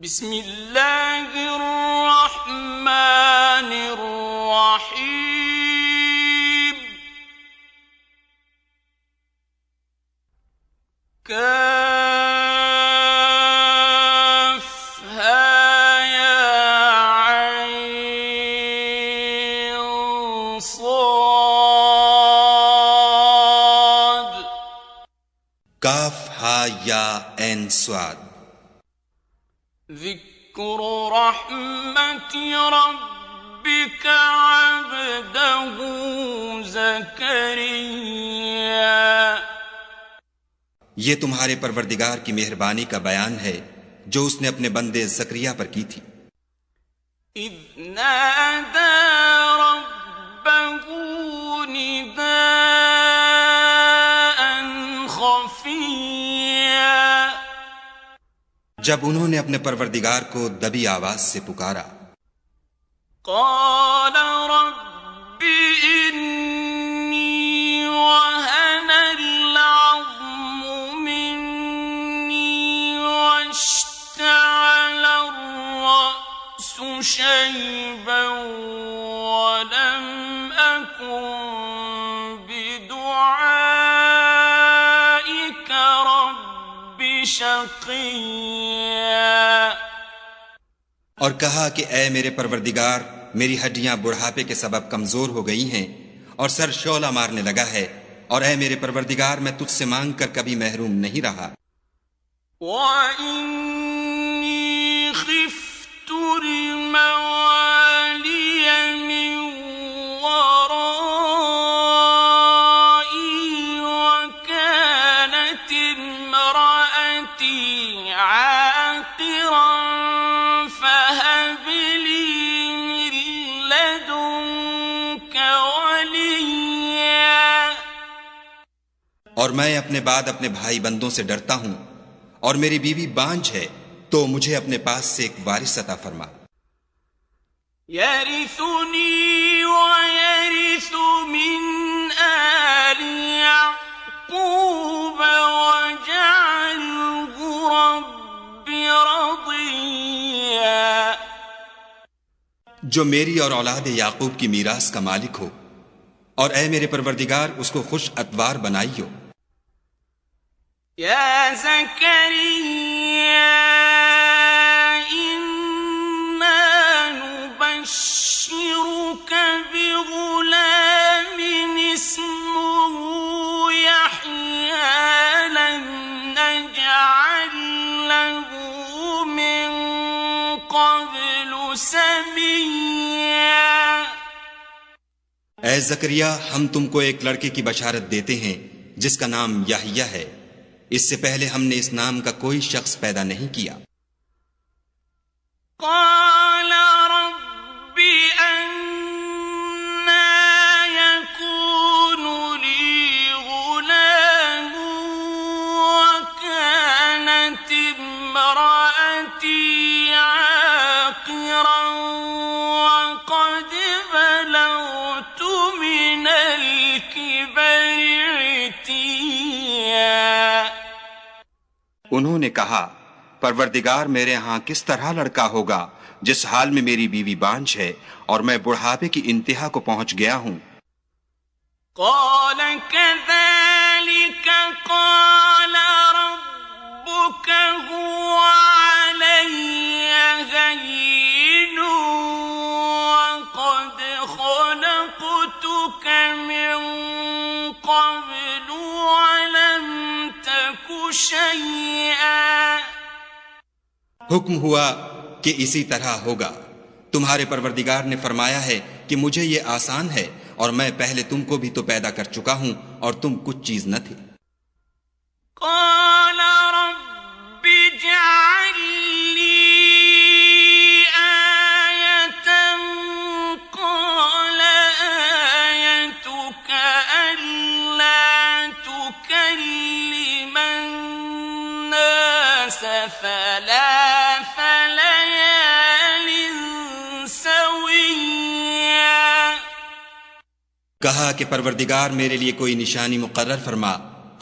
بسم اللہ الرحمن الرحیم کافہا یا عین صاد کاف ہا یا عین صاد ذکر رحمت ربک عبدہ زکریا یہ تمہارے پروردگار کی مہربانی کا بیان ہے جو اس نے اپنے بندے زکریا پر کی تھی۔ اذ نادى ربه نداء خفيا جب انہوں نے اپنے پروردگار کو دبی آواز سے پکارا، قال رب انی وهن العظم مني واشتعل الرأس شيبا ولم أكن بدعائك رب شقيا اور کہا کہ اے میرے پروردگار، میری ہڈیاں بڑھاپے کے سبب کمزور ہو گئی ہیں اور سر شعلہ مارنے لگا ہے، اور اے میرے پروردگار میں تجھ سے مانگ کر کبھی محروم نہیں رہا۔ وَإِنِّي خِفْتُ الْمَوَالِيَ مِنْ وَرَائِي وَكَانَتِ امْرَأَتِي عَاقِرًا فَهَبْ لِي مِنْ لَدُنْكَ وَلِيًّا اور میں اپنے بعد اپنے بھائی بندوں سے ڈرتا ہوں، اور میری بیوی بانجھ ہے، تو مجھے اپنے پاس سے ایک وارث عطا فرما۔ يَرِثُنِي وَيَرِثُ مِنْ آلِ يَعْقُوبَ وَاجْعَلْهُ رَبِّ رَضِيًّا جو میری اور اولاد یعقوب کی میراث کا مالک ہو، اور اے میرے پروردگار اس کو خوش اتوار بنائیو۔ يا زكريا إنا نبشرك بغلام اسمه يحيى لم نجعل له من قبل سميا اے زکریا، ہم تم کو ایک لڑکے کی بشارت دیتے ہیں جس کا نام یحییٰ ہے، اس سے پہلے ہم نے اس نام کا کوئی شخص پیدا نہیں کیا۔ قال رب أنى يكون لي غلام وكانت امرأتي عاقرا وقد بلغت من الكبر عتيا انہوں نے کہا، پروردگار میرے ہاں کس طرح لڑکا ہوگا جس حال میں میری بیوی بانجھ ہے اور میں بڑھاپے کی انتہا کو پہنچ گیا ہوں۔ قال كذلك قال ربك هو علي هين وقد خلقتك من قبل ولم تك شيئا حکم ہوا کہ اسی طرح ہوگا، تمہارے پروردگار نے فرمایا ہے کہ مجھے یہ آسان ہے، اور میں پہلے تم کو بھی تو پیدا کر چکا ہوں اور تم کچھ چیز نہ تھے۔ قال رب اجعل لي آية قال آيتك ألا تكلم الناس ثلاث ليال سويا کہا کہ پروردگار میرے لیے کوئی نشانی مقرر فرما۔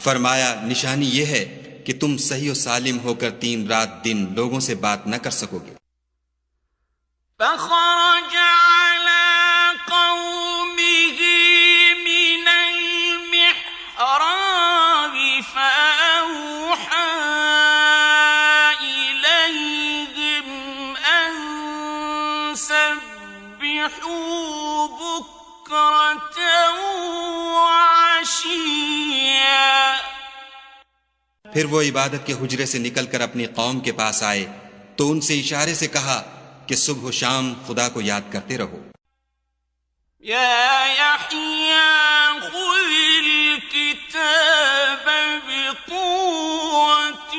فرمایا، نشانی یہ ہے کہ تم صحیح و سالم ہو کر 3 رات دن لوگوں سے بات نہ کر سکو گے۔ فخرج على قومه من المحراب فأوحى إليهم أن سبحوا بكرة وعشيا۔ پھر وہ عبادت کے حجرے سے نکل کر اپنی قوم کے پاس آئے تو ان سے اشارے سے کہا کہ صبح و شام خدا کو یاد کرتے رہو۔ يا يحيى خذ الكتاب بقوة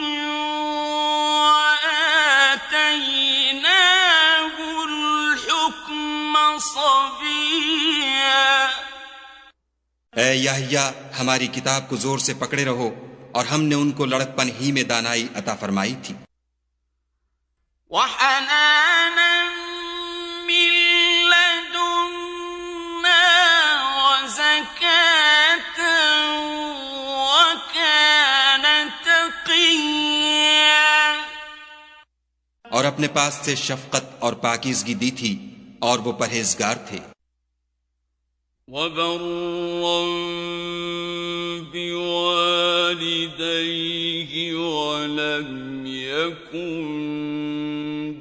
وآتيناه الحكم صبيا۔ اے یحییٰ ہماری کتاب کو زور سے پکڑے رہو، اور ہم نے ان کو لڑکپن ہی میں دانائی عطا فرمائی تھی۔ وحنانا من لدنا وزكاة وكان تقيا۔ اور اپنے پاس سے شفقت اور پاکیزگی دی تھی، اور وہ پرہیزگار تھے۔ وبرا بوالديه ولم يكن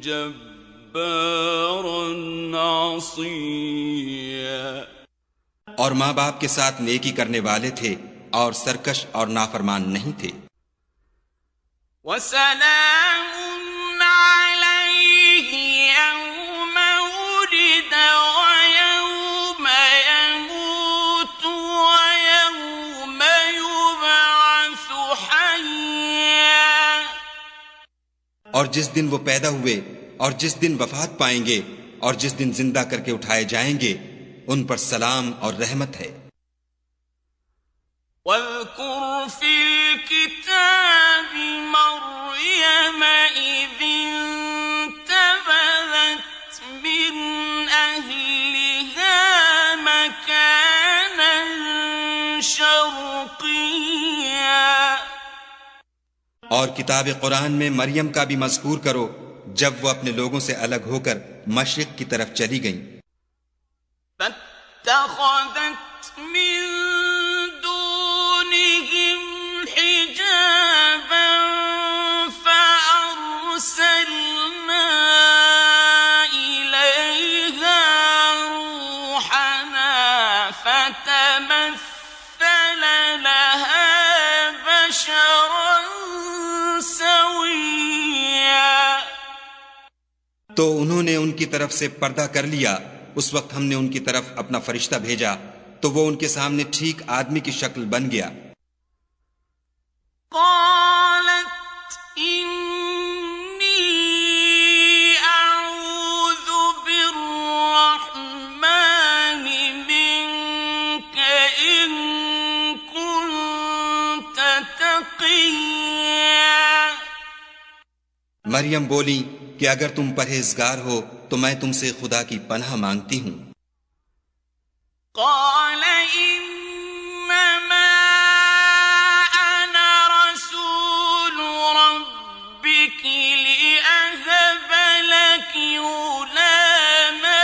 جبارا عصيا۔ اور ماں باپ کے ساتھ نیکی کرنے والے تھے اور سرکش اور نافرمان نہیں تھے۔ وسلام عليه يوم ولد ويوم يموت ويوم يبعث حيا۔ اور جس دن وہ پیدا ہوئے اور جس دن وفات پائیں گے اور جس دن زندہ کر کے اٹھائے جائیں گے، ان پر سلام اور رحمت ہے۔ واذكر في الكتاب مريم إذ انتبذت من أهلها مكانا شرقيا۔ اور کتاب قرآن میں مریم کا بھی مذکور کرو جب وہ اپنے لوگوں سے الگ ہو کر مشرق کی طرف چلی گئیں۔ فاتخذت من دونهم حجابا فأرسلنا إليها روحنا فتمثل لها بشرا سويا۔ تو انہوں نے ان کی طرف سے پردہ کر لیا۔ اس وقت ہم نے ان کی طرف اپنا فرشتہ بھیجا تو وہ ان کے سامنے ٹھیک آدمی کی شکل بن گیا۔ قالت إني أعوذ بالرحمن منك إن كنت تقيا۔ مریم بولی کہ اگر تم پرہیزگار ہو تو میں تم سے خدا کی پناہ مانگتی ہوں۔ قال إنما أنا رسول ربك لأهب لك غلاما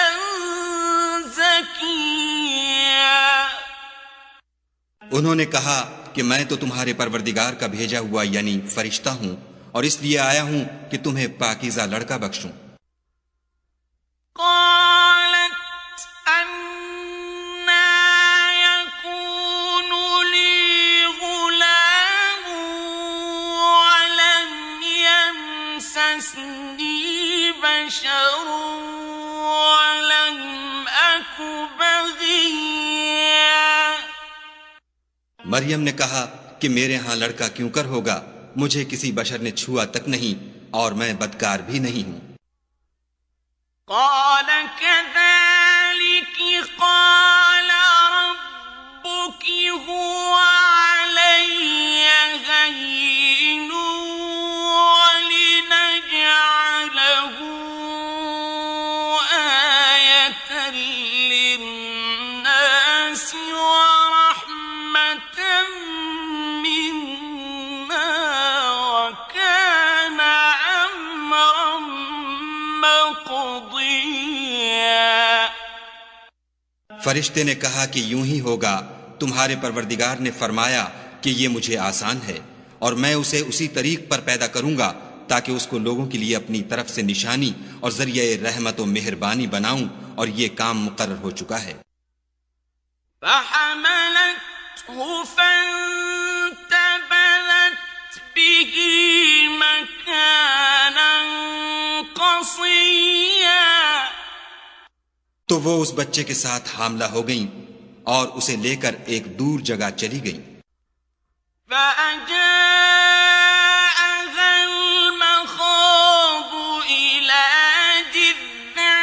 زكيا۔ انہوں نے کہا کہ میں تو تمہارے پروردگار کا بھیجا ہوا یعنی فرشتہ ہوں، اور اس لیے آیا ہوں کہ تمہیں پاکیزہ لڑکا بخشوں۔ قالت أنى يكون لي غلام ولم يمسسني بشر ولم أك بغيا۔ مریم نے کہا کہ میرے ہاں لڑکا کیوں کر ہوگا، مجھے کسی بشر نے چھوا تک نہیں اور میں بدکار بھی نہیں ہوں۔ قال كذلك قال ربك هو علي هين ولنجعله آية للناس ورحمة منا مقضيا فرشتے نے کہا کہ یوں ہی ہوگا، تمہارے پروردگار نے فرمایا کہ یہ مجھے آسان ہے، اور میں اسے اسی طریق پر پیدا کروں گا تاکہ اس کو لوگوں کے لیے اپنی طرف سے نشانی اور ذریعہ رحمت و مہربانی بناؤں، اور یہ کام مقرر ہو چکا ہے۔ فحملته فانتبذت به مكانا قصيا تو وہ اس بچے کے ساتھ حاملہ ہو گئیں اور اسے لے کر ایک دور جگہ چلی گئیں۔ فأجاءها المخاض إلى جذع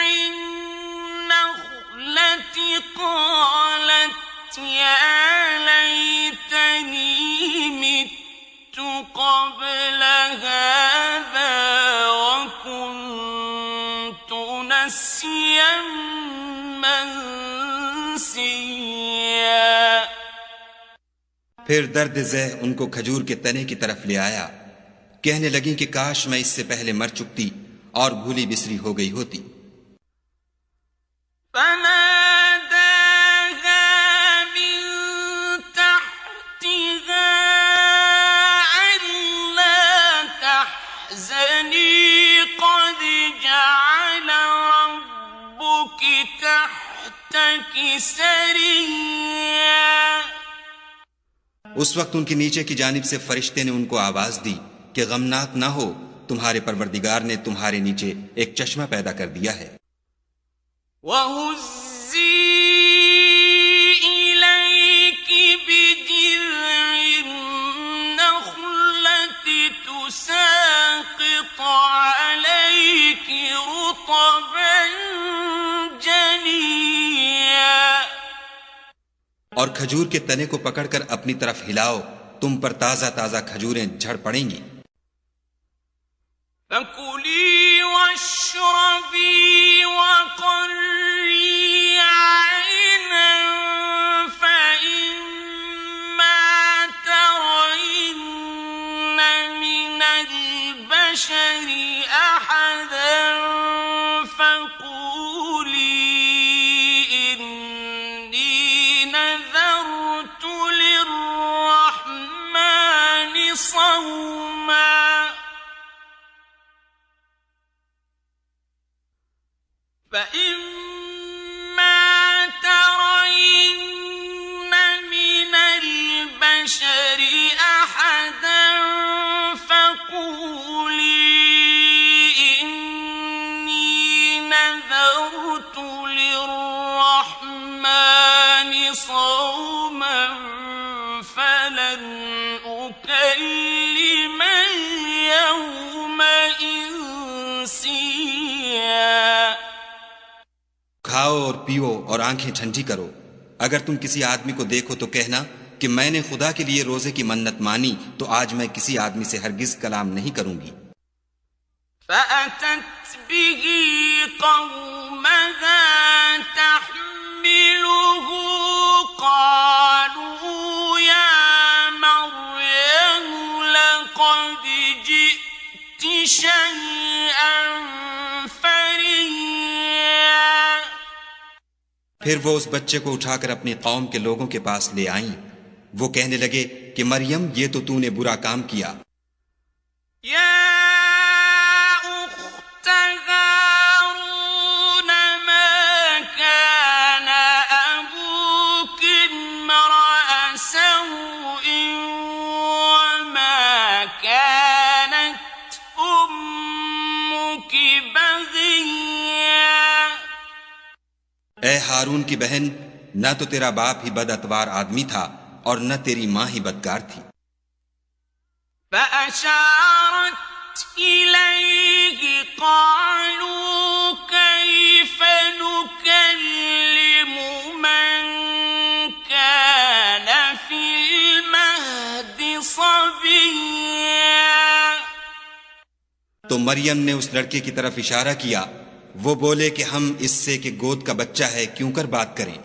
النخلة قالت يا ليتني مت قبل هذا وكنت نسيا منسيا پھر درد ذہ ان کو کھجور کے تنے کی طرف لے آیا، کہنے لگیں کہ کاش میں اس سے پہلے مر چکتی اور بھولی بسری ہو گئی ہوتی۔ فناداها من تحتها ألا تحزني قد جعل ربك تحتك سريا اس وقت ان کے نیچے کی جانب سے فرشتے نے ان کو آواز دی کہ غمناک نہ ہو، تمہارے پروردگار نے تمہارے نیچے ایک چشمہ پیدا کر دیا ہے۔ وَهُزِّي إِلَيْكِ بِجِذْعِ النَّخْلَةِ تُسَاقِطْ عَلَيْكِ رُطَبًا جَنِيًّا اور کھجور کے تنے کو پکڑ کر اپنی طرف ہلاؤ، تم پر تازہ تازہ کھجوریں جھڑ پڑیں گی۔ فَكُلِي وَاشْرَبِي وَقَرِّي عَيْنًا فَإِمَّا تَرَيِنَّ مِنَ الْبَشَرِ أَحَدًا فَقُولِي إِنِّي نَذَرْتُ لِلرَّحْمَنِ صَوْمًا فَإِمَّا تَرَيِنَّ مِنَ الْبَشَرِ أَحَدًا فَقُولِي إِنِّي نَذَرْتُ لِلرَّحْمَنِ صَوْمًا فَلَنْ أُكَلِّمَ الْيَوْمَ إِنسِيًّا کھاؤ اور پیو اور آنکھیں ٹھنڈی کرو، اگر تم کسی آدمی کو دیکھو تو کہنا کہ میں نے خدا کے لیے روزے کی منت مانی، تو آج میں کسی آدمی سے ہرگز کلام نہیں کروں گی۔ فَأَتَتْ بِهِ قَوْمَهَا تَحْمِلُهُ قَالُوا يَا مَرْيَمُ لَقَدْ جِئْتِ شَيْئًا فَرِيًّا پھر وہ اس بچے کو اٹھا کر اپنی قوم کے لوگوں کے پاس لے آئیں، وہ کہنے لگے کہ مریم یہ تو نے برا کام کیا۔ یا اخت ہارون ما كان ابوک امرأ سوء وما كانت امک بغیا اے ہارون کی بہن، نہ تو تیرا باپ ہی بد اتوار آدمی تھا اور نہ تیری ماں ہی بدکار تھی۔ فأشارت إليه قالوا كيف نكلم من كان في المهد صبيا تو مریم نے اس لڑکے کی طرف اشارہ کیا، وہ بولے کہ ہم اس سے کہ گود کا بچہ ہے کیوں کر بات کریں۔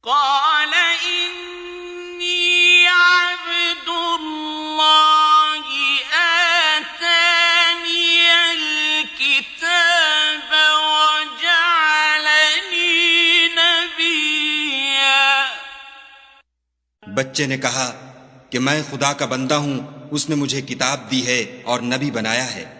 قال إني عبد الله آتاني الكتاب بچے نے کہا کہ میں خدا کا بندہ ہوں، اس نے مجھے کتاب دی ہے اور نبی بنایا ہے۔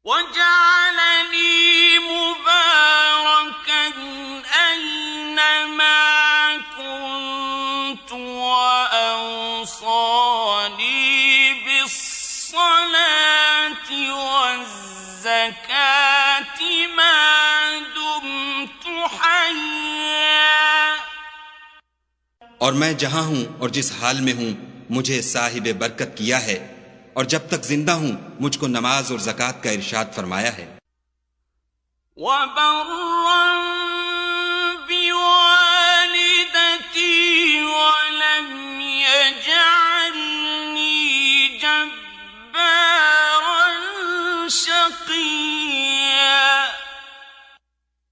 وَجَعَلَنِي مُبَارَكًا أَيْنَمَا كُنتُ وَأَوْصَانِي بِالصَّلَاةِ وَالزَّكَاةِ مَا دُمْتُ حَيًّا۔ اور میں جہاں ہوں اور جس حال میں ہوں مجھے صاحب برکت کیا ہے، اور جب تک زندہ ہوں مجھ کو نماز اور زکوٰۃ کا ارشاد فرمایا ہے۔ وَبَرًّا بِوَالِدَتِي وَلَمْ يَجْعَلْنِي جَبَّارًا شَقِيًّا۔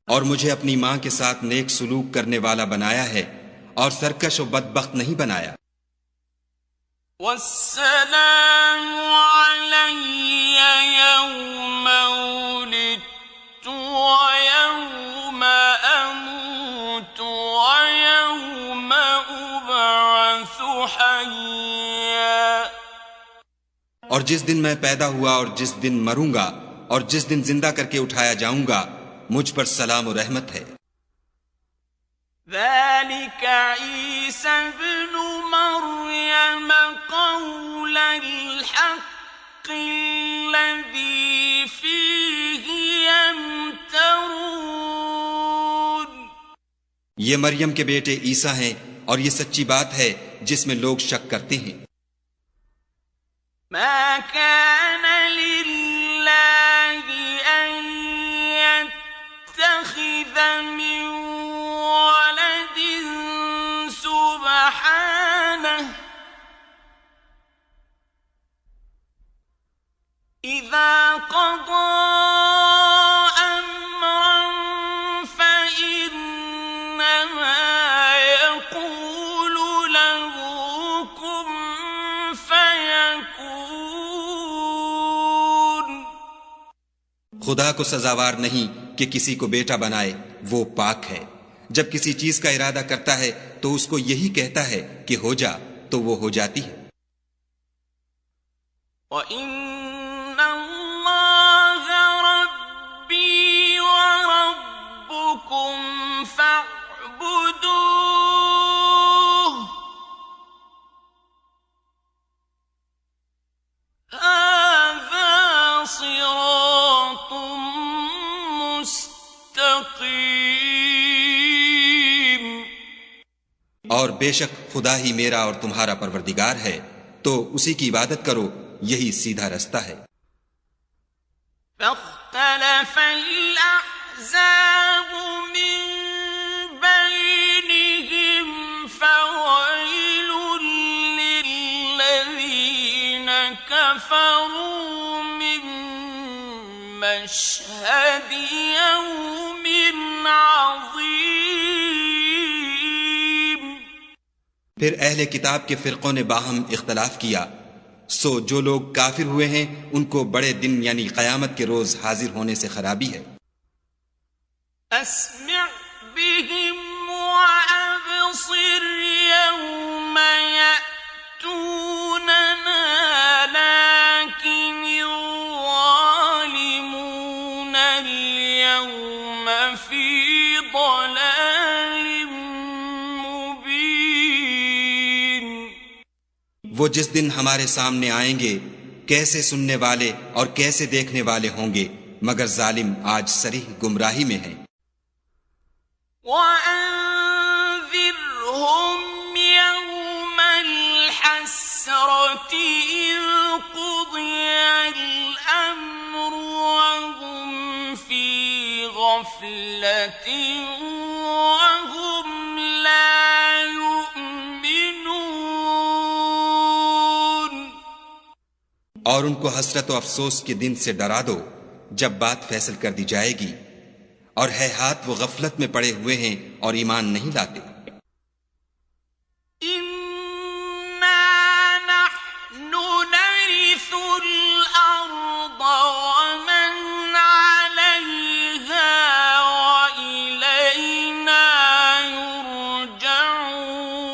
اور مجھے اپنی ماں کے ساتھ نیک سلوک کرنے والا بنایا ہے اور سرکش و بدبخت نہیں بنایا۔ وَالسَّلَامُ عَلَيَّ يَوْمَ وُلِدتُّ وَيَوْمَ أَمُوتُ وَيَوْمَ أُبْعَثُ حَيًّا۔ اور جس دن میں پیدا ہوا اور جس دن مروں گا اور جس دن زندہ کر کے اٹھایا جاؤں گا، مجھ پر سلام و رحمت ہے۔ ذَلِكَ عِيسَى ابْنُ مَرْيَمَ قَوْلَ الْحَقِّ الَّذِي فِيهِ يَمْتَرُونَ۔ یہ مریم کے بیٹے عیسیٰ ہیں اور یہ سچی بات ہے جس میں لوگ شک کرتے ہیں۔ مَا كَانَ لِلَّهِ أَن يَتَّخِذَ مِن وَلَدٍ سُبْحَانَهُ إِذَا قَضَىٰ أَمْرًا فَإِنَّمَا يَقُولُ لَهُ كُن فَيَكُونُ۔ خدا کو سزاوار نہیں کہ کسی کو بیٹا بنائے، وہ پاک ہے۔ جب کسی چیز کا ارادہ کرتا ہے تو اس کو یہی کہتا ہے کہ ہو جا، تو وہ ہو جاتی ہے۔ وَإِنَّ اللَّهَ رَبِّي وَرَبُّكُمْ فَاعْبُدُوهُ هَٰذَا صِرَاطٌ مُّسْتَقِيمٌ۔ اور بے شک خدا ہی میرا اور تمہارا پروردگار ہے، تو اسی کی عبادت کرو، یہی سیدھا رستہ ہے۔ فاختلف الأحزاب من بينهم فويل للذين كفروا من مشهد يوم عظيم۔ پھر اہل کتاب کے فرقوں نے باہم اختلاف کیا، سو جو لوگ کافر ہوئے ہیں ان کو بڑے دن یعنی قیامت کے روز حاضر ہونے سے خرابی ہے۔ اسمع بهم وابصر يوم يأتوننا لكن الظالمون اليوم في ضلال مبين۔ وہ جس دن ہمارے سامنے آئیں گے کیسے سننے والے اور کیسے دیکھنے والے ہوں گے، مگر ظالم آج صریح گمراہی میں ہیں۔ وَأَنذِرْهُمْ يَوْمَ الْحَسْرَةِ إِذْ قُضِيَ الْأَمْرُ وَهُمْ فِي غَفْلَةٍ وَهُمْ لَا يُؤْمِنُونَ۔ اور ان کو حسرت و افسوس کے دن سے ڈرا دو جب بات فیصل کر دی جائے گی، اور ہے ہاتھ وہ غفلت میں پڑے ہوئے ہیں اور ایمان نہیں لاتے۔ إِنَّا نَحْنُ نَرِثُ الْأَرْضَ وَمَنْ عَلَيْهَا وَإِلَيْنَا يُرْجَعُونَ۔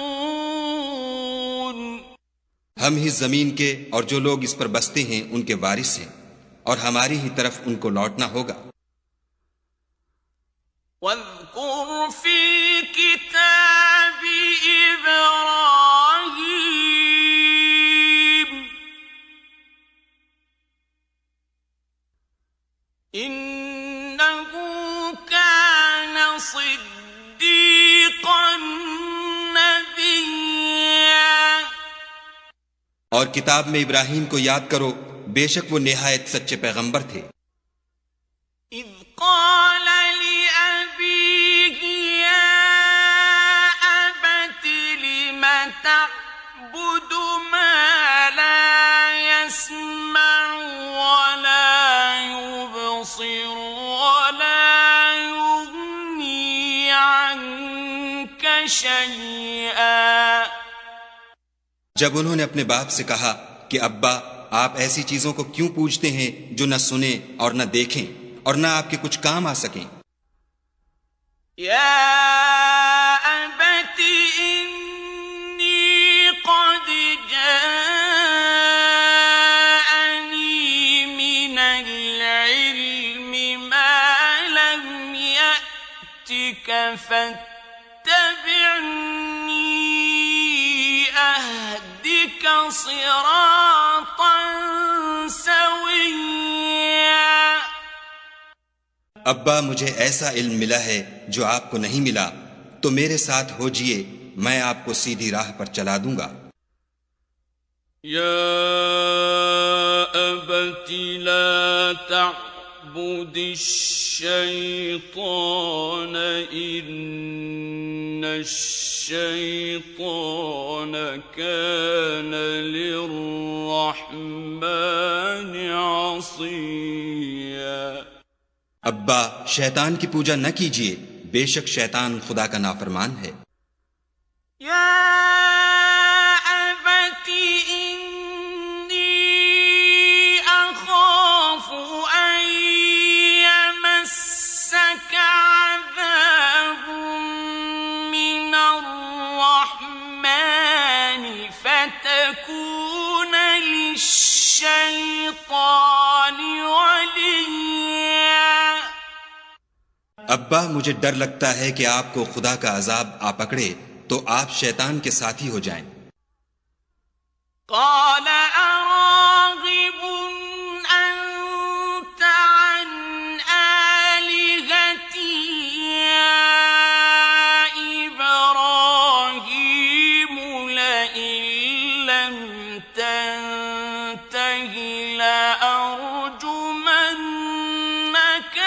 ہم ہی زمین کے اور جو لوگ اس پر بستے ہیں ان کے وارث ہیں، اور ہماری ہی طرف ان کو لوٹنا ہوگا۔ وَاذْكُرْ فِي الْكِتَابِ إِبْرَاهِيمَ إِنَّهُ كَانَ صِدِّيقًا نَبِيًّا۔ اور کتاب میں ابراہیم کو یاد کرو، بے شک وہ نہایت سچے پیغمبر تھے۔ اذ قال لأبيه يا أبت لم تعبد ما لا يسمع ولا يبصر ولا يغني عنك شيئا۔ جب انہوں نے اپنے باپ سے کہا کہ ابا، آپ ایسی چیزوں کو کیوں پوجتے ہیں جو نہ سنیں اور نہ دیکھیں اور نہ آپ کے کچھ کام آ سکیں؟ یا ابت انی قد جاءنی من العلم ما لم یأتک فاتبعنی اہدک صراطا سویا۔ ابا، مجھے ایسا علم ملا ہے جو آپ کو نہیں ملا، تو میرے ساتھ ہو جئے، میں آپ کو سیدھی راہ پر چلا دوں گا۔ یا ابت لا تعبد الشیطان ان الشیطان کان للرحمن عصیا۔ ابا، شیطان کی پوجا نہ کیجیے، بے شک شیطان خدا کا نافرمان ہے۔ یا ابت انی اخاف ان یمسک عذاب من الرحمن فتکون للشیطان ولیا۔ ابا، مجھے ڈر لگتا ہے کہ آپ کو خدا کا عذاب آ پکڑے تو آپ شیطان کے ساتھی ہو جائیں۔ قال اراغب انت عن آلهتی یا ابراہیم لئن لم تنتہ لأرجمنک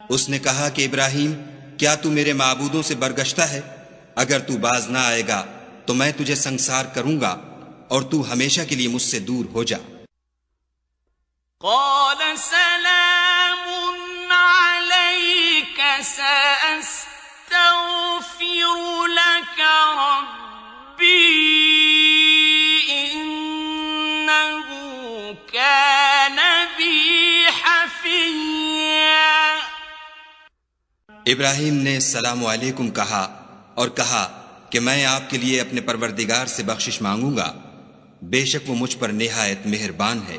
اس نے کہا کہ ابراہیم، کیا تو میرے معبودوں سے برگشتہ ہے؟ اگر تو باز نہ آئے گا تو میں تجھے سنسار کروں گا اور تو ہمیشہ کے لیے مجھ سے دور ہو جا۔ قال سلام علیک سأستغفر لك ربی انه كان بی حفیا۔ ابراہیم نے السلام علیکم کہا اور کہا کہ میں آپ کے لیے اپنے پروردگار سے بخشش مانگوں گا، بے شک وہ مجھ پر نہایت مہربان ہے۔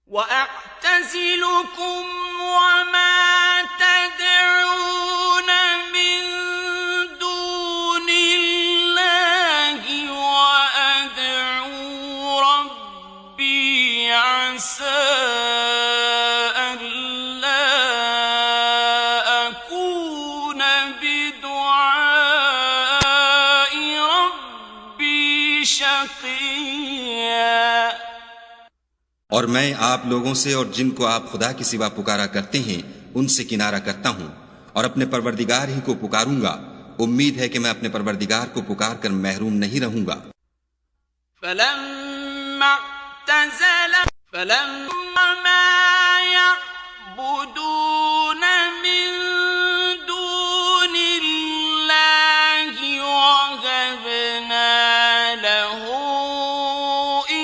وَأَعْتَزِلُكُمْ وَمَا تَدْعُونَ مِن دُونِ اللَّهِ وَأَدْعُو رَبِّي عَسَىٰ أَلَّا أَكُونَ بِدُعَاءِ رَبِّي شَقِيًّا۔ اور میں آپ لوگوں سے اور جن کو آپ خدا کے سوا پکارا کرتے ہیں ان سے کنارہ کرتا ہوں اور اپنے پروردگار ہی کو پکاروں گا، امید ہے کہ میں اپنے پروردگار کو پکار کر محروم نہیں رہوں گا۔ فَلَمَّا مَا يَعْبُدُونَ مِن دُونِ اللَّهِ وَهَبْنَا لَهُ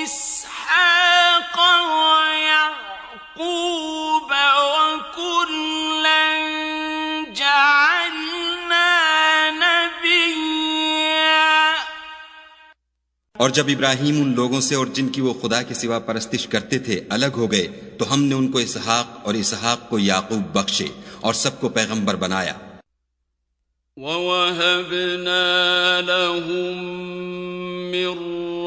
إِسْحَاقَ وَيَعْقُوبَ وَكُلًّا جَعَلْنَا اور جب ابراہیم ان لوگوں سے اور جن کی وہ خدا کے سوا پرستش کرتے تھے الگ ہو گئے تو ہم نے ان کو اسحاق اور اسحاق کو یعقوب بخشے اور سب کو پیغمبر بنایا. وَوَهَبْنَا لَهُم مِّن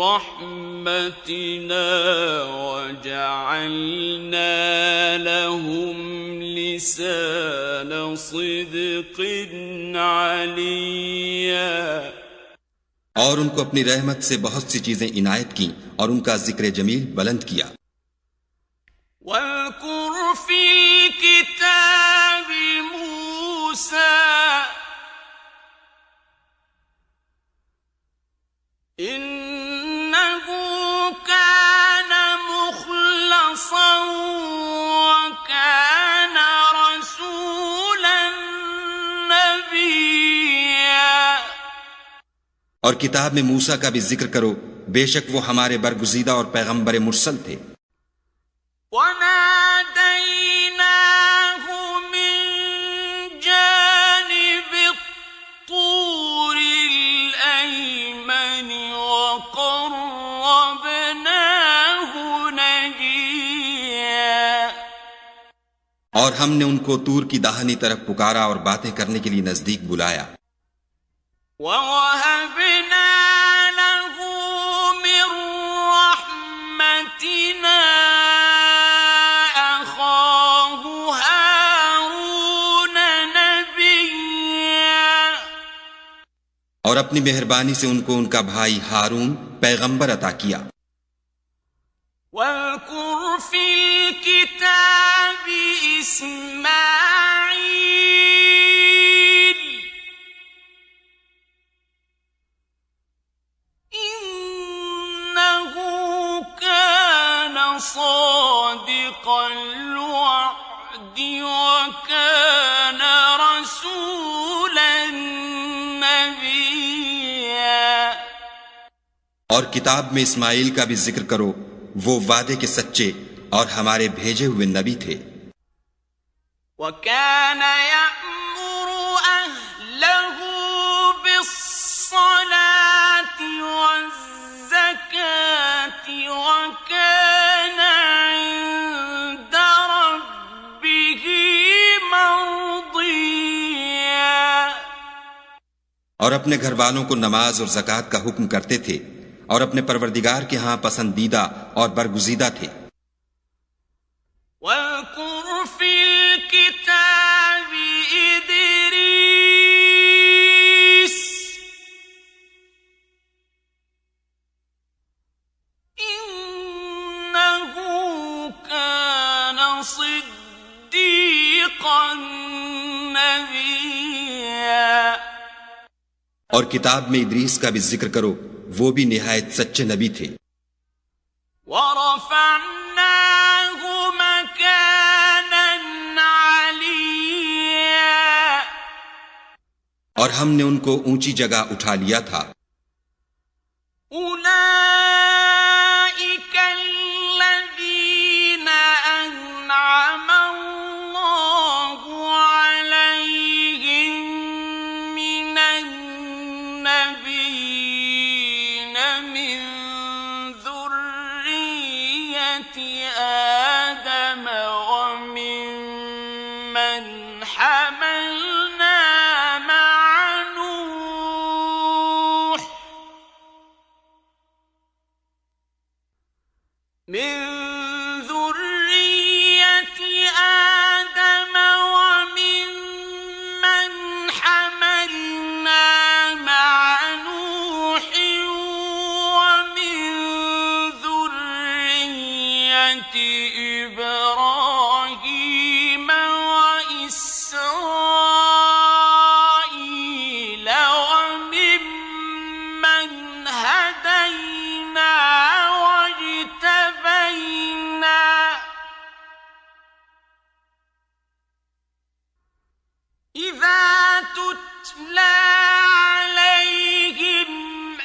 رَّحْمَتِنَا وَجَعَلْنَا لَهُمْ لِسَانَ صِدْقٍ عَلِيًّا. اور ان کو اپنی رحمت سے بہت سی چیزیں عنایت کیں اور ان کا ذکر جمیل بلند کیا. وَاذْكُرْ فِي الْكِتَابِ مُوسَىٰ إِنَّهُ كَانَ مُخْلَصًا وَكَانَ رَسُولًا نَبِيًّا. اور کتاب میں موسیٰ کا بھی ذکر کرو، بے شک وہ ہمارے برگزیدہ اور پیغمبر مرسل تھے. وَنَادَيْنَاهُ مِن جَانِبِ الطُّورِ الْأَيْمَنِ وَقَرَّبْنَاهُ نَجِيًّا. اور ہم نے ان کو طور کی داہنی طرف پکارا اور باتیں کرنے کے لیے نزدیک بلایا. وَوَهَبْنَا لَهُ مِن رَّحْمَتِنَا أَخَاهُ هَارُونَ نَبِيًّا. اور اپنی مہربانی سے ان کو ان کا بھائی ہارون پیغمبر عطا کیا. وَاذْكُرْ فِي الْكِتَابِ إِسْمَاعِيلَ إِنَّهُ كَانَ صَادِقَ الْوَعْدِ وَكَانَ رَسُولًا نَبِيًّا. اور کتاب میں اسماعیل کا بھی ذکر کرو، وہ وعدے کے سچے اور ہمارے بھیجے ہوئے نبی تھے. وَكَانَ يَأْمُرُ أَهْلَهُ بِالصَّلَاةِ وَالزَّكَاةِ وَكَانَ عِندَ رَبِّهِ مَرْضِيًّا. اور اپنے گھر والوں کو نماز اور زکوٰۃ کا حکم کرتے تھے اور اپنے پروردگار کے ہاں پسندیدہ اور برگزیدہ تھے. وَاذْكُرْ فِي الْكِتَابِ إِدْرِيسَ إِنَّهُ كَانَ صِدِّيقًا نَبِيًّا. اور کتاب میں ادریس کا بھی ذکر کرو، وہ بھی نہایت سچے نبی تھے. وَرَفَعْنَاهُ مَكَانًا عَلِيًّا. اور ہم نے ان کو اونچی جگہ اٹھا لیا تھا. أُولَئِكَ الَّذِينَ أَنْعَمَ اللَّهُ عَلَيْهِمْ مِنَ النَّبِيِّينَ مِن ذُرِّيَّةِ آدَمَ وَمِمَّنْ حَمَلْنَا مَعَ نُوحٍ مِن ذُرِّيَّةِ آدَمَ وَمِمَّنْ حَمَلْنَا مَعَ نُوحٍ وَمِن ذُرِّيَّةِ إِبْرَاهِيمَ وَإِسْرَائِيلَ وَمِمَّنْ هَدَيْنَا وَاجْتَبَيْنَا. إِذَا تُتْلَى عَلَيْهِمْ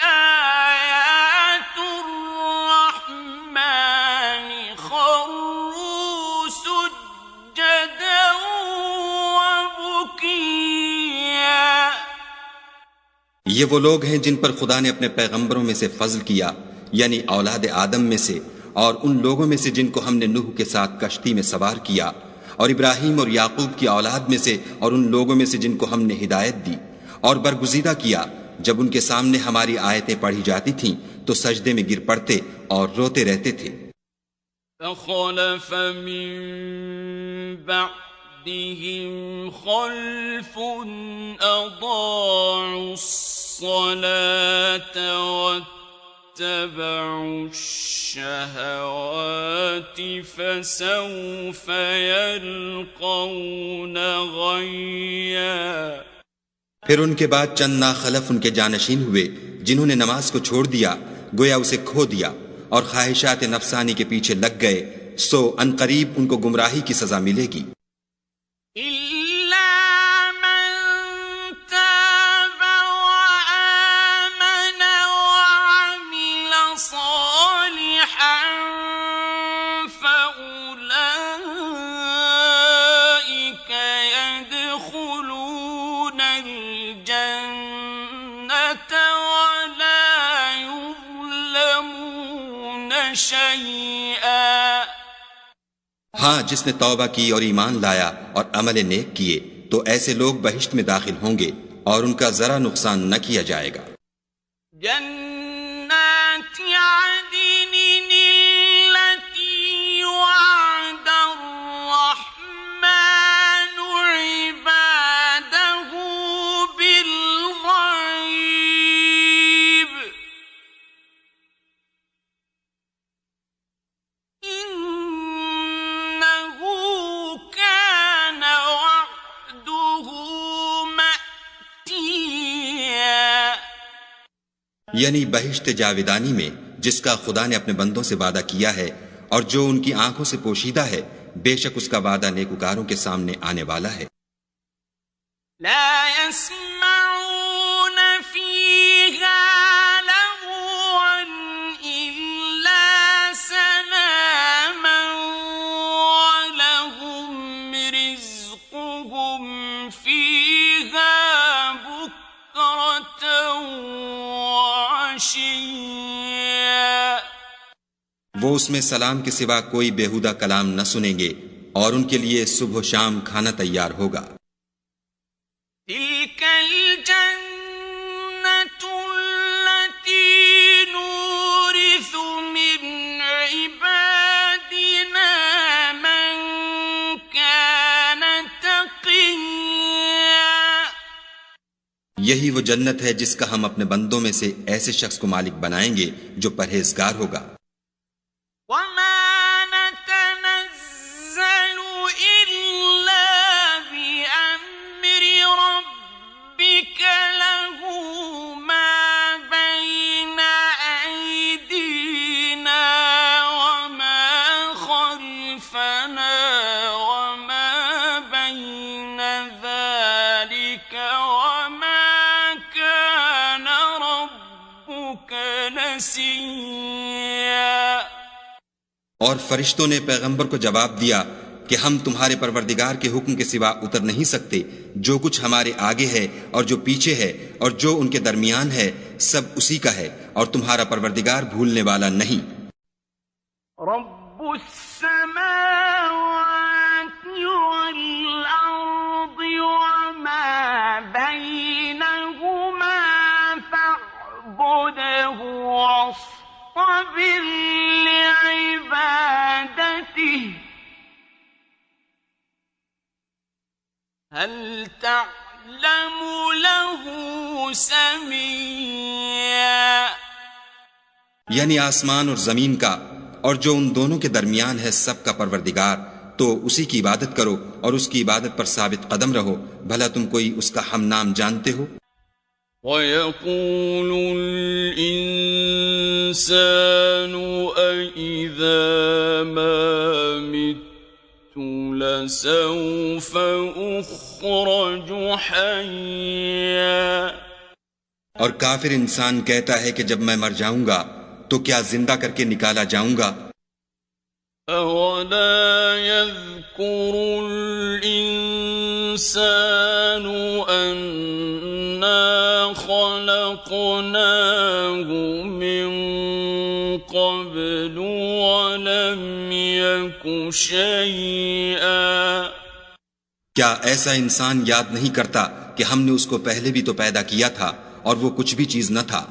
آيَاتُ الرَّحْمَنِ خَرُّوا یہ وہ لوگ ہیں جن پر خدا نے اپنے پیغمبروں میں سے فضل کیا، یعنی اولاد آدم میں سے، اور ان لوگوں میں سے جن کو ہم نے نوح کے ساتھ کشتی میں سوار کیا، اور ابراہیم اور یعقوب کی اولاد میں سے، اور ان لوگوں میں سے جن کو ہم نے ہدایت دی اور برگزیدہ کیا، جب ان کے سامنے ہماری آیتیں پڑھی جاتی تھیں تو سجدے میں گر پڑتے اور روتے رہتے تھے۔ فخلف من بعدهم خلف أضاعوا الصلاة واتبعوا الشهوات فسوف يلقون غيا۔ پھر ان کے بعد چند ناخلف ان کے جانشین ہوئے جنہوں نے نماز کو چھوڑ دیا، گویا اسے کھو دیا، اور خواہشات نفسانی کے پیچھے لگ گئے، سو ان قریب ان کو گمراہی کی سزا ملے گی۔ ہاں، جس نے توبہ کی اور ایمان لایا اور عمل نیک کیے تو ایسے لوگ بہشت میں داخل ہوں گے اور ان کا ذرا نقصان نہ کیا جائے گا۔ جنات عدن التي وعد الرحمن عباده بالغيب إنه كان وعده مأتيا۔ یعنی بہشت جاودانی میں جس کا خدا نے اپنے بندوں سے وعدہ کیا ہے اور جو ان کی آنکھوں سے پوشیدہ ہے، بے شک اس کا وعدہ نیکوکاروں کے سامنے آنے والا ہے۔ لا يسمعون فيها لغوا إلا سلاما ولهم رزقهم فيها بكرة وعشيا۔ وہ اس میں سلام کے سوا کوئی بیہودہ کلام نہ سنیں گے اور ان کے لیے صبح و شام کھانا تیار ہوگا۔ تلك الجنة التي نورث من عبادنا من كان تقيا۔ یہی وہ جنت ہے جس کا ہم اپنے بندوں میں سے ایسے شخص کو مالک بنائیں گے جو پرہیزگار ہوگا۔ وما نتنزل إلا بأمر ربك له ما بين أيدينا وما خلفنا وما بين ذلك وما كان ربك نسيا۔ اور فرشتوں نے پیغمبر کو جواب دیا کہ ہم تمہارے پروردگار کے حکم کے سوا اتر نہیں سکتے، جو کچھ ہمارے آگے ہے اور جو پیچھے ہے اور جو ان کے درمیان ہے سب اسی کا ہے، اور تمہارا پروردگار بھولنے والا نہیں۔ رب السماوات والأرض وما بينهما فاعبده واصطبر لعبادته هل تعلم له سميا۔ یعنی آسمان اور زمین کا اور جو ان دونوں کے درمیان ہے سب کا پروردگار، تو اسی کی عبادت کرو اور اس کی عبادت پر ثابت قدم رہو، بھلا تم کوئی اس کا ہم نام جانتے ہو؟ وَيَقُولُ الْإِنسَانُ أَإِذَا مَا مِتُّ لَسَوْفَ أُخْرَجُ حَيًّا۔ اور کافر انسان کہتا ہے کہ جب میں مر جاؤں گا تو کیا زندہ کر کے نکالا جاؤں گا؟ أَوَلَا يَذْكُرُ الْإِنسَانُ أَنَّا خَلَقْنَاهُ من قبل ولم يك شيئا. کیا ایسا انسان یاد نہیں کرتا کہ ہم نے اس کو پہلے بھی تو پیدا کیا تھا اور وہ کچھ بھی چیز نہ تھا؟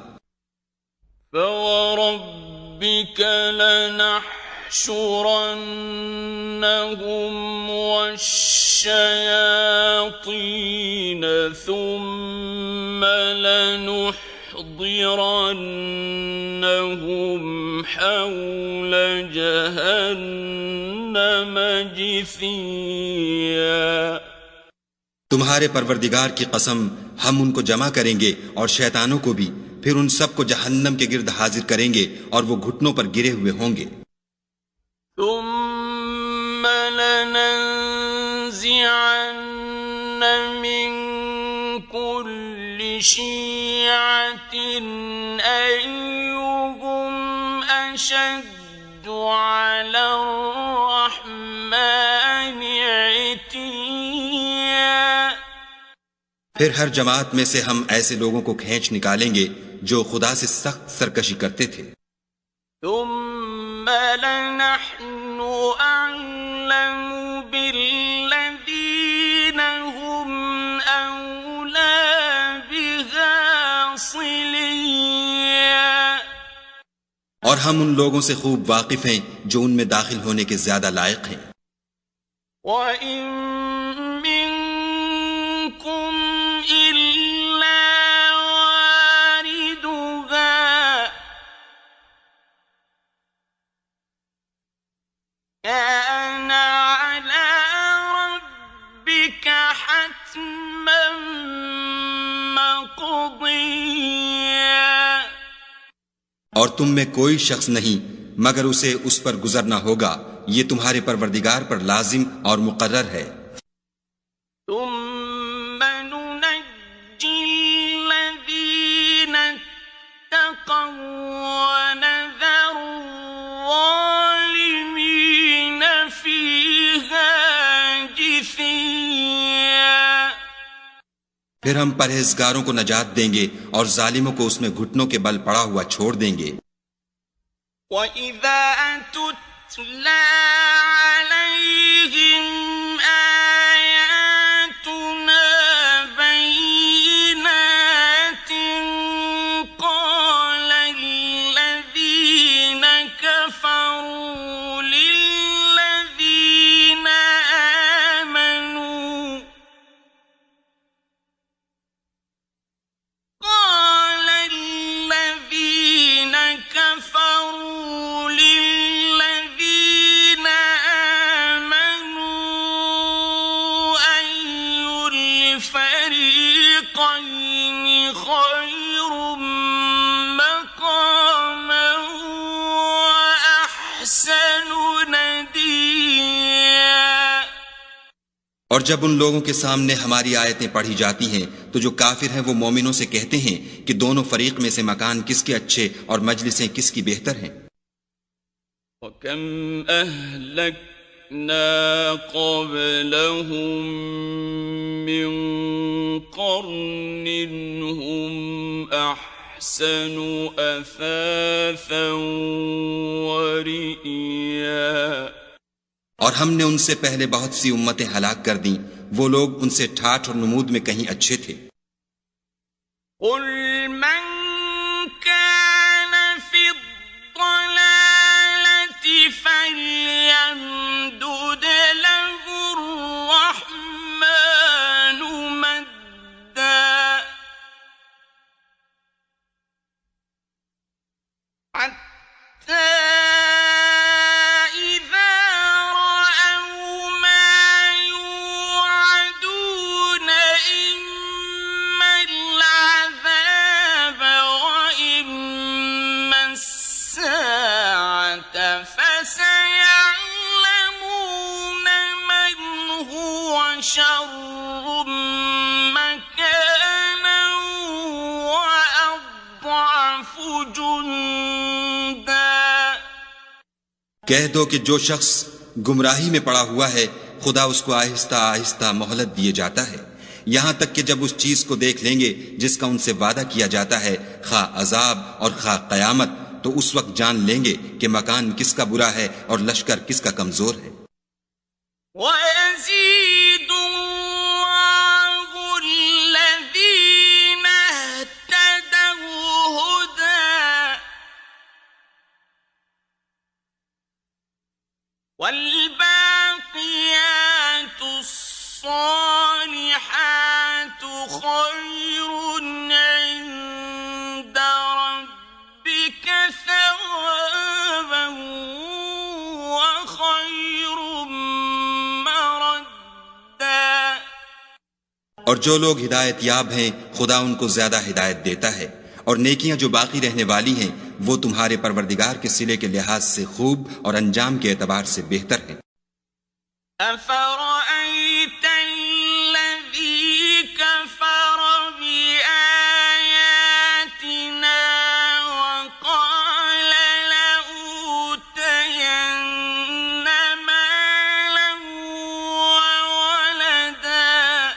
فَوَرَبِّكَ لَنَحْشُرَنَّهُمْ وَالشَّيَاطِينَ ثُمَّ لَنُحْضِرَنَّهُمْ حَوْلَ جَهَنَّمَ جِثِيًّا. تمہارے پروردگار کی قسم ہم ان کو جمع کریں گے اور شیطانوں کو بھی، پھر ان سب کو جہنم کے گرد حاضر کریں گے اور وہ گھٹنوں پر گرے ہوئے ہوں گے. ثم لننزعن من كل شيعة أيهم أشد على الرحمن عتيا. پھر ہر جماعت میں سے ہم ایسے لوگوں کو کھینچ نکالیں گے جو خدا سے سخت سرکشی کرتے تھے. ثم لنحن أعلم بالذين هم أولى بها صليا. اور ہم ان لوگوں سے خوب واقف ہیں جو ان میں داخل ہونے کے زیادہ لائق ہیں. وَإِن مِّنكُمْ إِلَّا وَارِدُهَا كَانَ عَلَى رَبِّكَ حَتْمًا مَّقْضِيًّا. اور تم میں کوئی شخص نہیں مگر اسے اس پر گزرنا ہوگا، یہ تمہارے پروردگار پر لازم اور مقرر ہے. ثم ننجي الذين اتقوا ونذر الظالمين فيها جثيا. پھر ہم پرہیزگاروں کو نجات دیں گے اور ظالموں کو اس میں گھٹنوں کے بل پڑا ہوا چھوڑ دیں گے. وَإِذَا تُتْلَى عَلَيْهِمْ آيَاتُنَا بَيِّنَاتٍ قَالَ الَّذِينَ كَفَرُوا لِلَّذِينَ آمَنُوا أَيُّ الْفَرِيقَيْنِ خَيْرٌ مَّقَامًا وَأَحْسَنُ نَدِيًّا. اور جب ان لوگوں کے سامنے ہماری آیتیں پڑھی جاتی ہیں تو جو کافر ہیں وہ مومنوں سے کہتے ہیں کہ دونوں فریق میں سے مکان کس کے اچھے اور مجلسیں کس کی بہتر ہیں. وَكَمْ أَهْلَكْنَا قَبْلَهُمْ مِنْ قَرْنٍ هُمْ أَحْسَنُ أَثَاثًا وَرِئِيًّا. اور ہم نے ان سے پہلے بہت سی امتیں ہلاک کر دیں، وہ لوگ ان سے ٹھاٹھ اور نمود میں کہیں اچھے تھے. قُلْ مَنْ كَانَ فِي الضَّلَالَةِ فَلْيَمْدُدْ لَهُ الرَّحْمَنُ مَدًّا حَتَّى فسيعلمون من هو شر مكانا وأضعف جندا. کہہ دو کہ جو شخص گمراہی میں پڑا ہوا ہے خدا اس کو آہستہ آہستہ مہلت دیے جاتا ہے، یہاں تک کہ جب اس چیز کو دیکھ لیں گے جس کا ان سے وعدہ کیا جاتا ہے، خواہ عذاب اور خواہ قیامت، تو اس وقت جان لیں گے کہ مکان کس کا برا ہے اور لشکر کس کا کمزور ہے۔ وَيَزِيدُ اللَّهُ الَّذِينَ اهْتَدَوْا هُدًى وَالْبَاقِيَاتُ الصَّالِحَاتُ خَيْرٌ عِندَ رَبِّكَ ثَوَابًا وَخَيْرٌ مَّرَدًّا۔ اور جو لوگ ہدایت یاب ہیں خدا ان کو زیادہ ہدایت دیتا ہے، اور نیکیاں جو باقی رہنے والی ہیں وہ تمہارے پروردگار کے صلے کے لحاظ سے خوب اور انجام کے اعتبار سے بہتر ہیں۔ أَفَرَأَيْتَ الَّذِي كَفَرَ بِآيَاتِنَا وَقَالَ لَأُوتَيَنَّ مَالًا وَوَلَدًا۔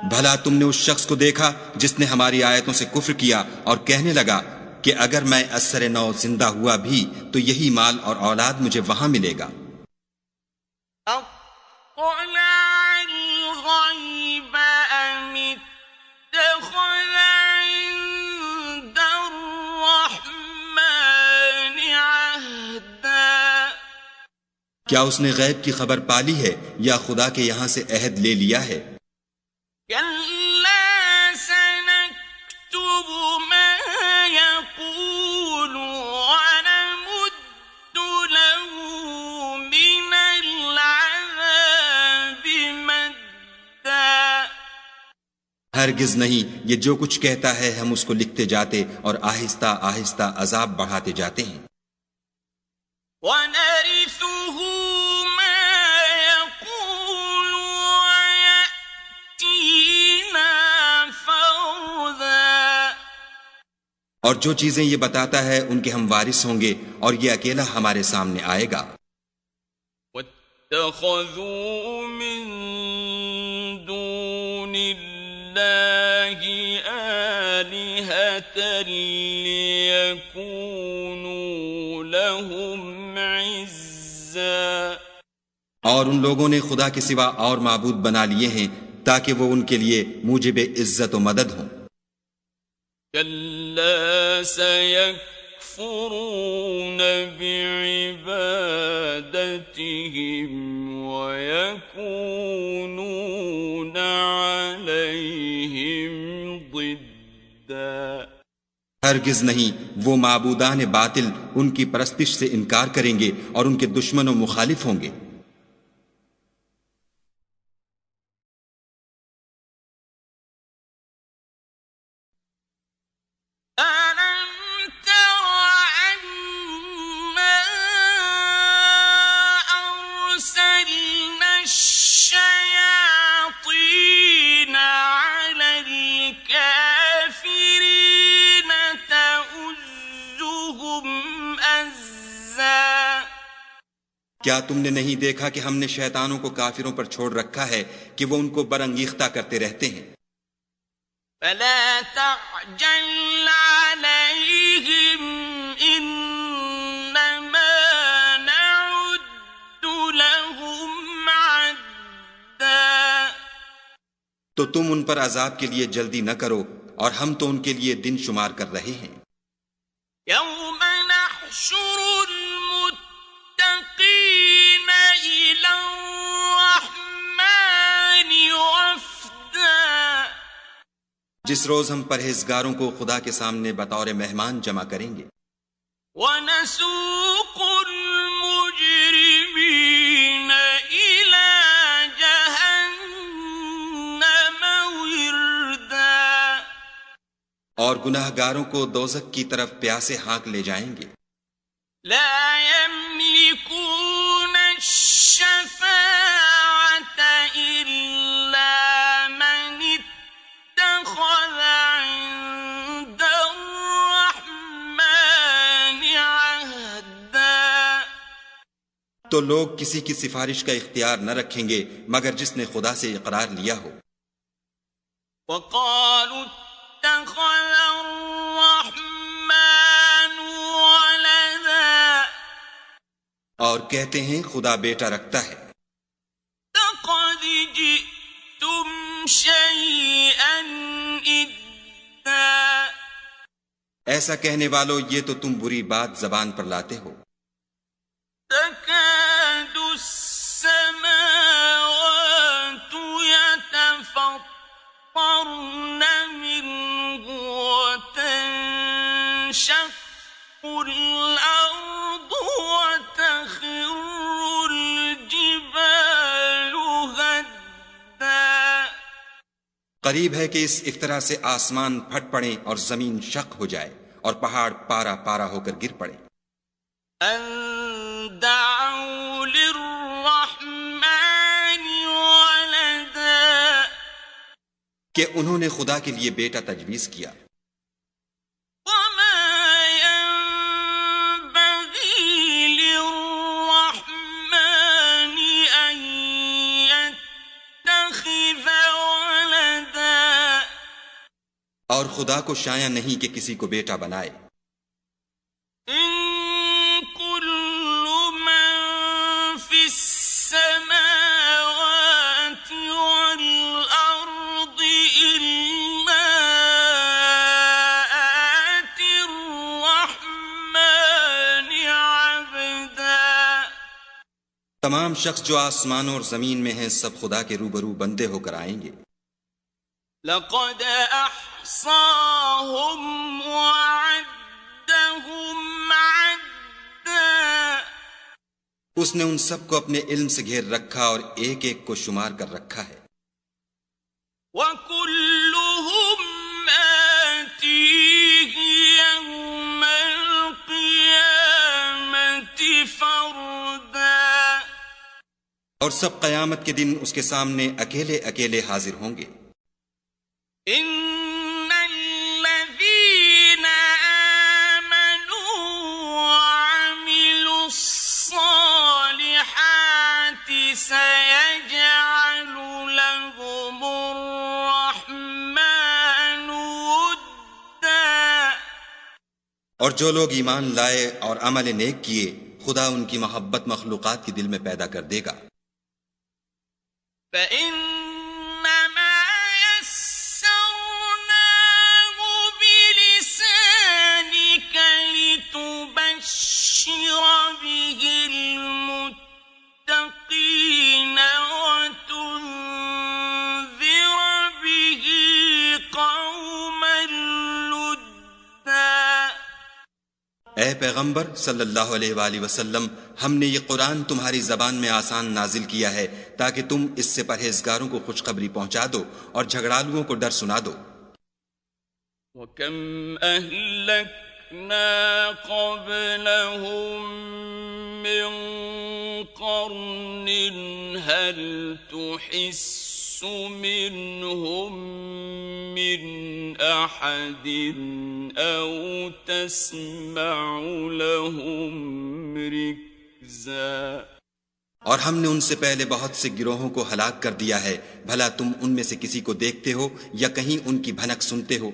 بھلا تم نے اس شخص کو دیکھا جس نے ہماری آیتوں سے کفر کیا اور کہنے لگا کہ اگر میں اثر نو زندہ ہوا بھی تو یہی مال اور اولاد مجھے وہاں ملے گا۔ اطلع الغیب ام اتخذ عند الرحمن عہدا۔ کیا اس نے غیب کی خبر پالی ہے یا خدا کے یہاں سے عہد لے لیا ہے؟ کلا سنکتب ما یقول ونمد له من العذاب مدا۔ ہرگز نہیں، یہ جو کچھ کہتا ہے ہم اس کو لکھتے جاتے اور آہستہ آہستہ عذاب بڑھاتے جاتے ہیں۔ وَنَرِثُهُ مَا يَقُولُ وَيَأْتِينَا فَرْدًا۔ اور جو چیزیں یہ بتاتا ہے ان کے ہم وارث ہوں گے اور یہ اکیلا ہمارے سامنے آئے گا۔ وَاتَّخَذُوا مِن دُونِ اللَّهِ آلِهَةً لِيَكُونُوا لَهُمْ عِزًّا۔ اور ان لوگوں نے خدا کے سوا اور معبود بنا لیے ہیں تاکہ وہ ان کے لیے موجب عزت و مدد ہوں۔ كلا سيكفرون بعبادتهم ويكونون عليهم ضدا۔ ہرگز نہیں، وہ معبودان باطل ان کی پرستش سے انکار کریں گے اور ان کے دشمن و مخالف ہوں گے۔ أَلَمْ تَرَ أَنَّا أَرْسَلْنَا الشَّيَاطِينَ عَلَى الْكَافِرِينَ تَؤُزُّهُمْ أَزًّا۔ کیا تم نے نہیں دیکھا کہ ہم نے شیطانوں کو کافروں پر چھوڑ رکھا ہے کہ وہ ان کو برانگیختہ کرتے رہتے ہیں؟ فَلَا تَعْجَلْ عَلَيْهِمْ إِنَّمَا نَعُدُّ لَهُمْ عَدًّا۔ تو تم ان پر عذاب کے لیے جلدی نہ کرو اور ہم تو ان کے لیے دن شمار کر رہے ہیں۔ يَوْمَ نَحْشُرُ الْمُتَّقِينَ إِلَى الرَّحْمَنِ وَفْدًا۔ جس روز ہم پرہیزگاروں کو خدا کے سامنے بطور مہمان جمع کریں گے۔ وَنَسُوقُ الْمُجْرِمِينَ إِلَى جَهَنَّمَ وِرْدًا۔ اور گناہ گاروں کو دوزخ کی طرف پیاسے ہانک لے جائیں گے۔ لا يملكون الشفاعة إلا من اتخذ عند الرحمن عهدا۔ تو لوگ کسی کی سفارش کا اختیار نہ رکھیں گے مگر جس نے خدا سے اقرار لیا ہو۔ وقالوا اتخذ الرحمن ولدا اور کہتے ہیں خدا بیٹا رکھتا ہے. لقد جئتم شيئا إدا ایسا کہنے والو یہ تو تم بری بات زبان پر لاتے ہو. تكاد السماوات يتفطرن منه وتنشق الأرض وتخر الجبال هدا قریب ہے کہ اس افطرا سے آسمان پھٹ پڑیں اور زمین شق ہو جائے اور پہاڑ پارا پارا ہو کر گر پڑے. أن دعوا للرحمن ولدا کہ انہوں نے خدا کے لیے بیٹا تجویز کیا. وما ينبغي للرحمن أن يتخذ ولدا اور خدا کو شایع نہیں کہ کسی کو بیٹا بنائے. إن كل من في السماوات والأرض إلا آتي الرحمن عبدا تمام شخص جو آسمانوں اور زمین میں ہیں سب خدا کے روبرو بندے ہو کر آئیں گے. لقد أحصاهم وعدهم عدا اس نے ان سب کو اپنے علم سے گھیر رکھا اور ایک ایک کو شمار کر رکھا ہے. وكلهم آتيه يوم القيامة فردا اور سب قیامت کے دن اس کے سامنے اکیلے اکیلے حاضر ہوں گے. إن الذين آمنوا وعملوا الصالحات سيجعل لهم الرحمن ودا اور جو لوگ ایمان لائے اور عمل نیک کیے خدا ان کی محبت مخلوقات کے دل میں پیدا کر دے گا. فإنما يسرناه بلسانك لتبشر به المتقين وتنذر به قوما لدا اے پیغمبر صلی اللہ علیہ وآلہ وسلم ہم نے یہ قرآن تمہاری زبان میں آسان نازل کیا ہے تاکہ تم اس سے پرہیزگاروں کو خوشخبری پہنچا دو اور جھگڑالوؤں کو ڈر سنا دو. وَكَمْ أَهْلَكْنَا قَبْلَهُمْ مِنْ قَرْنٍ هَلْ تُحِسُّ مِنْهُمْ مِنْ أَحَدٍ أَوْ تَسْمَعُ لَهُمْ رِكْزًا اور ہم نے ان سے پہلے بہت سے گروہوں کو ہلاک کر دیا ہے بھلا تم ان میں سے کسی کو دیکھتے ہو یا کہیں ان کی بھنک سنتے ہو.